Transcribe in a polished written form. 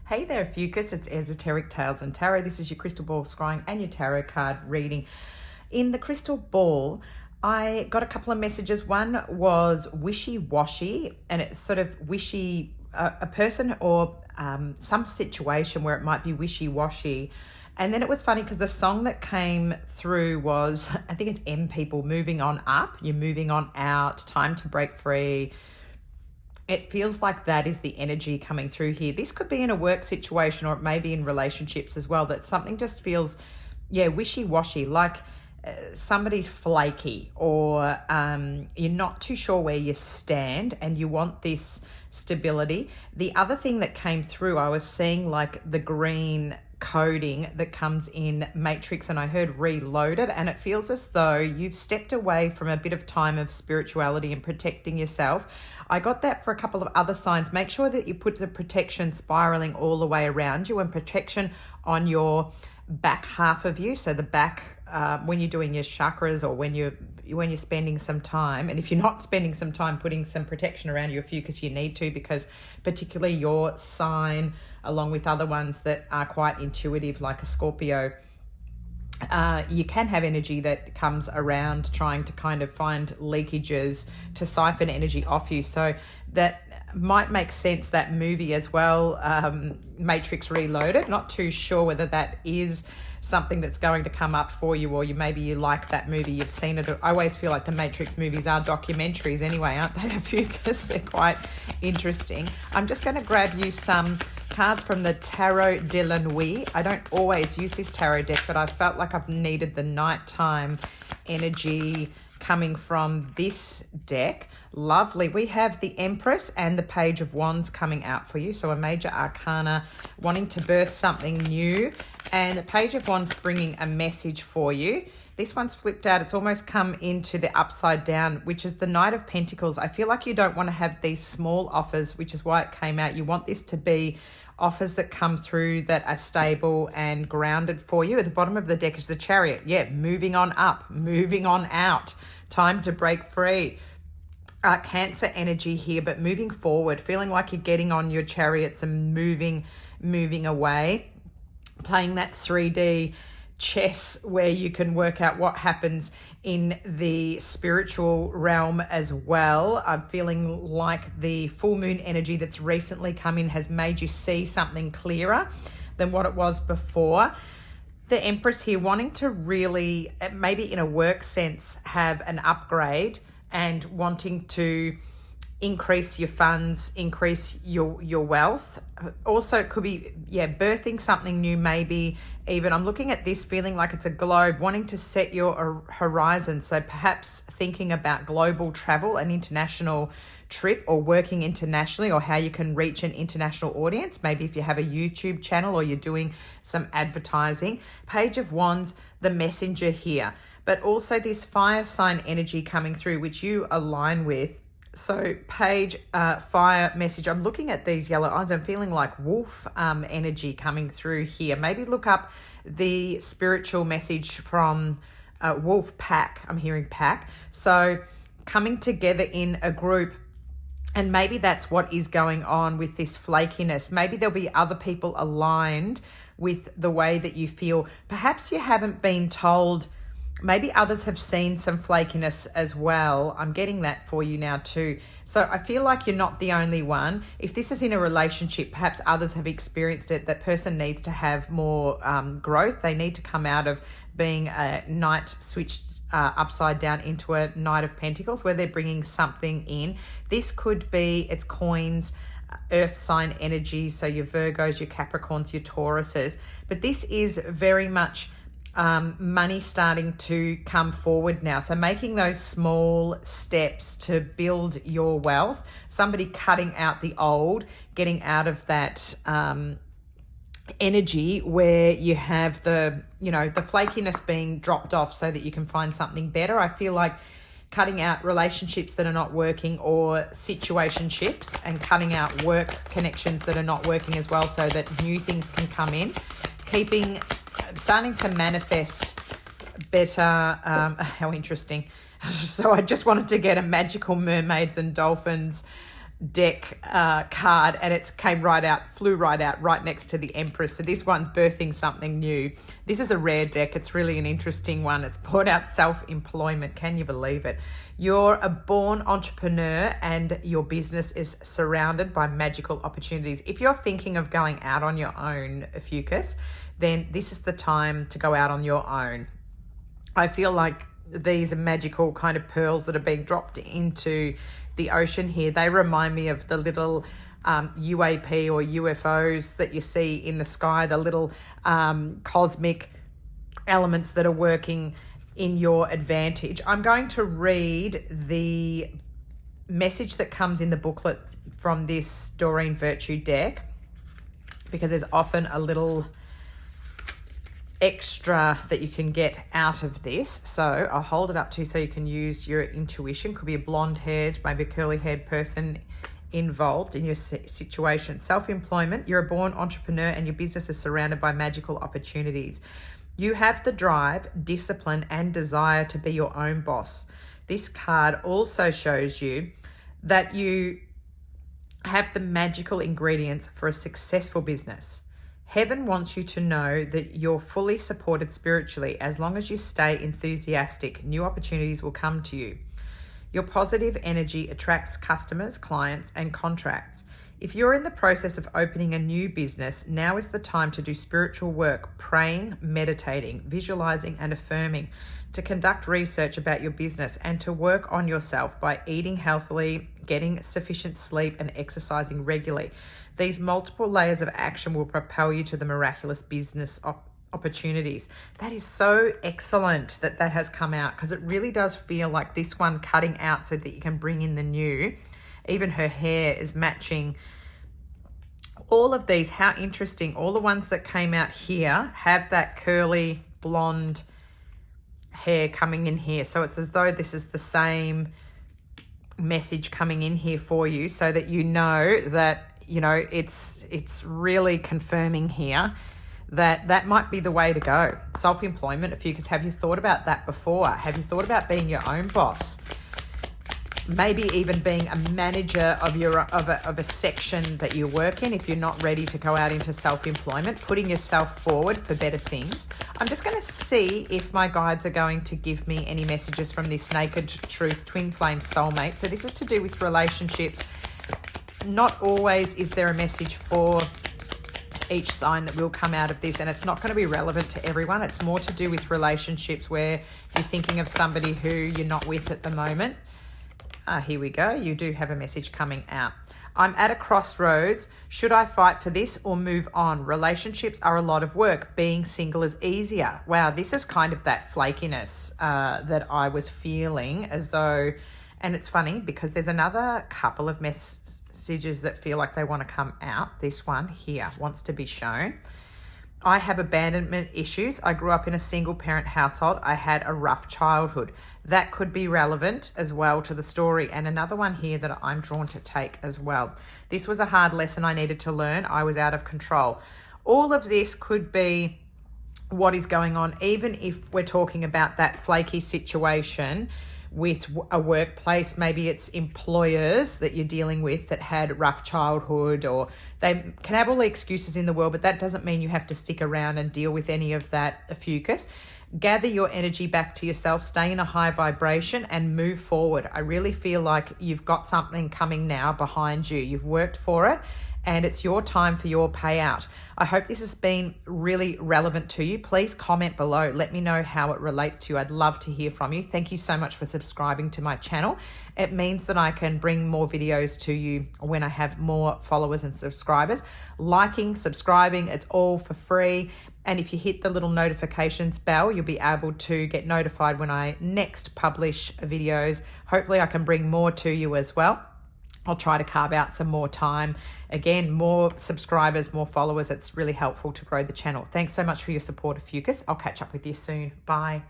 Hey there, Ophiuchus. It's Esoteric Tales and Tarot. This is your crystal ball scrying and your tarot card reading. In the crystal ball, I got a couple of messages. One was wishy-washy, and it's sort of wishy, a person or some situation where it might be wishy-washy. And then it was funny because the song that came through was, I think it's M People, moving on up, you're moving on out, time to break free. It feels like that is the energy coming through here. This could be in a work situation, or it may be in relationships as well, that something just feels, wishy-washy, like somebody's flaky, or you're not too sure where you stand and you want this stability. The other thing that came through, I was seeing like the green coding that comes in Matrix, and I heard reloaded, and it feels as though you've stepped away from a bit of time of spirituality and protecting yourself. I got that for a couple of other signs. Make sure that you put the protection spiraling all the way around you, and protection on your back half of you. So the back, when you're doing your chakras, or when you're spending some time, and if you're not spending some time putting some protection around your Ophiuchus, you need to, because particularly your sign, along with other ones that are quite intuitive, like a Scorpio, you can have energy that comes around trying to kind of find leakages to siphon energy off you. So that might make sense, that movie as well, Matrix Reloaded. Not too sure whether that is something that's going to come up for you, or maybe you like that movie, you've seen it. I always feel like the Matrix movies are documentaries anyway, aren't they, Ophiuchus? They're quite interesting. I'm just going to grab you some cards from the Tarot de la Nuit. I don't always use this tarot deck, but I felt like I've needed the nighttime energy coming from this deck. Lovely. We have the Empress and the Page of Wands coming out for you. So a major arcana, wanting to birth something new, and the Page of Wands bringing a message for you. This one's flipped out. It's almost come into the upside down, which is the Knight of Pentacles. I feel like you don't want to have these small offers, which is why it came out. You want this to be offers that come through that are stable and grounded for you. At the bottom of the deck is the Chariot. Yeah, moving on up, moving on out, time to break free. Cancer energy here, but moving forward, feeling like you're getting on your chariots and moving away, playing that 3D chess where you can work out what happens in the spiritual realm as well. I'm feeling like the full moon energy that's recently come in has made you see something clearer than what it was before. The Empress here wanting to really, maybe in a work sense, have an upgrade and wanting to increase your funds, increase your wealth. Also, it could be, birthing something new, maybe even, I'm looking at this feeling like it's a globe, wanting to set your horizon. So perhaps thinking about global travel, an international trip, or working internationally, or how you can reach an international audience. Maybe if you have a YouTube channel or you're doing some advertising. Page of Wands, the messenger here, but also this fire sign energy coming through, which you align with. So page, fire message. I'm looking at these yellow eyes. I'm feeling like wolf energy coming through here. Maybe look up the spiritual message from wolf pack. I'm hearing pack. So coming together in a group. And maybe that's what is going on with this flakiness. Maybe there'll be other people aligned with the way that you feel. Perhaps you haven't been told. Maybe others have seen some flakiness as well. I'm getting that for you now too. So I feel like you're not the only one. If this is in a relationship, perhaps others have experienced it. That person needs to have more growth. They need to come out of being a knight switched upside down into a Knight of Pentacles, where they're bringing something in. This could be, it's coins, earth sign energy. So your Virgos, your Capricorns, your Tauruses. But this is very much money starting to come forward now. So making those small steps to build your wealth, somebody cutting out the old, getting out of that energy where you have the flakiness being dropped off so that you can find something better. I feel like cutting out relationships that are not working, or situationships, and cutting out work connections that are not working as well, so that new things can come in. Starting to manifest better. How interesting. So I just wanted to get a magical mermaids and dolphins deck card, and it came right out, flew right out, right next to the Empress. So this one's birthing something new. This is a rare deck. It's really an interesting one. It's brought out self-employment. Can you believe it? You're a born entrepreneur and your business is surrounded by magical opportunities. If you're thinking of going out on your own, Ophiuchus, then this is the time to go out on your own. I feel like these are magical kind of pearls that are being dropped into the ocean here. They remind me of the little UAP or UFOs that you see in the sky, the little cosmic elements that are working in your advantage. I'm going to read the message that comes in the booklet from this Doreen Virtue deck, because there's often a little extra that you can get out of this. So I'll hold it up to you so you can use your intuition. Could be a blonde haired, maybe a curly haired person involved in your situation. Self-employment, you're a born entrepreneur and your business is surrounded by magical opportunities. You have the drive, discipline and desire to be your own boss. This card also shows you that you have the magical ingredients for a successful business. Heaven wants you to know that you're fully supported spiritually. As long as you stay enthusiastic, new opportunities will come to you. Your positive energy attracts customers, clients, and contracts. If you're in the process of opening a new business, now is the time to do spiritual work, praying, meditating, visualizing, and affirming, to conduct research about your business, and to work on yourself by eating healthily, getting sufficient sleep, and exercising regularly. These multiple layers of action will propel you to the miraculous business opportunities. That is so excellent that that has come out, because it really does feel like this one cutting out so that you can bring in the new. Even her hair is matching all of these. How interesting. All the ones that came out here have that curly blonde hair coming in here. So it's as though this is the same message coming in here for you, so that you know that, you know, it's really confirming here that that might be the way to go. Self-employment, Ophiuchus, have you thought about that before? Have you thought about being your own boss? Maybe even being a manager of a section that you work in, if you're not ready to go out into self-employment, putting yourself forward for better things. I'm just going to see if my guides are going to give me any messages from this Naked Truth Twin Flame Soulmate. So this is to do with relationships. Not always is there a message for each sign that will come out of this, and it's not going to be relevant to everyone. It's more to do with relationships where you're thinking of somebody who you're not with at the moment. Here we go. You do have a message coming out. I'm at a crossroads. Should I fight for this or move on? Relationships are a lot of work. Being single is easier. Wow, this is kind of that flakiness that I was feeling, as though, and it's funny because there's another couple of messages that feel like they want to come out. This one here wants to be shown. I have abandonment issues. I grew up in a single parent household. I had a rough childhood. That could be relevant as well to the story. And another one here that I'm drawn to take as well. This was a hard lesson I needed to learn. I was out of control. All of this could be what is going on, even if we're talking about that flaky situation with a workplace. Maybe it's employers that you're dealing with that had rough childhood, or they can have all the excuses in the world, but that doesn't mean you have to stick around and deal with any of that, Ophiuchus. Gather your energy back to yourself, stay in a high vibration and move forward. I really feel like you've got something coming now behind you. You've worked for it and it's your time for your payout. I hope this has been really relevant to you. Please comment below. Let me know how it relates to you. I'd love to hear from you. Thank you so much for subscribing to my channel. It means that I can bring more videos to you when I have more followers and subscribers. Liking, subscribing, it's all for free. And if you hit the little notifications bell, you'll be able to get notified when I next publish videos. Hopefully I can bring more to you as well. I'll try to carve out some more time. Again, more subscribers, more followers. It's really helpful to grow the channel. Thanks so much for your support, Ophiuchus. I'll catch up with you soon. Bye.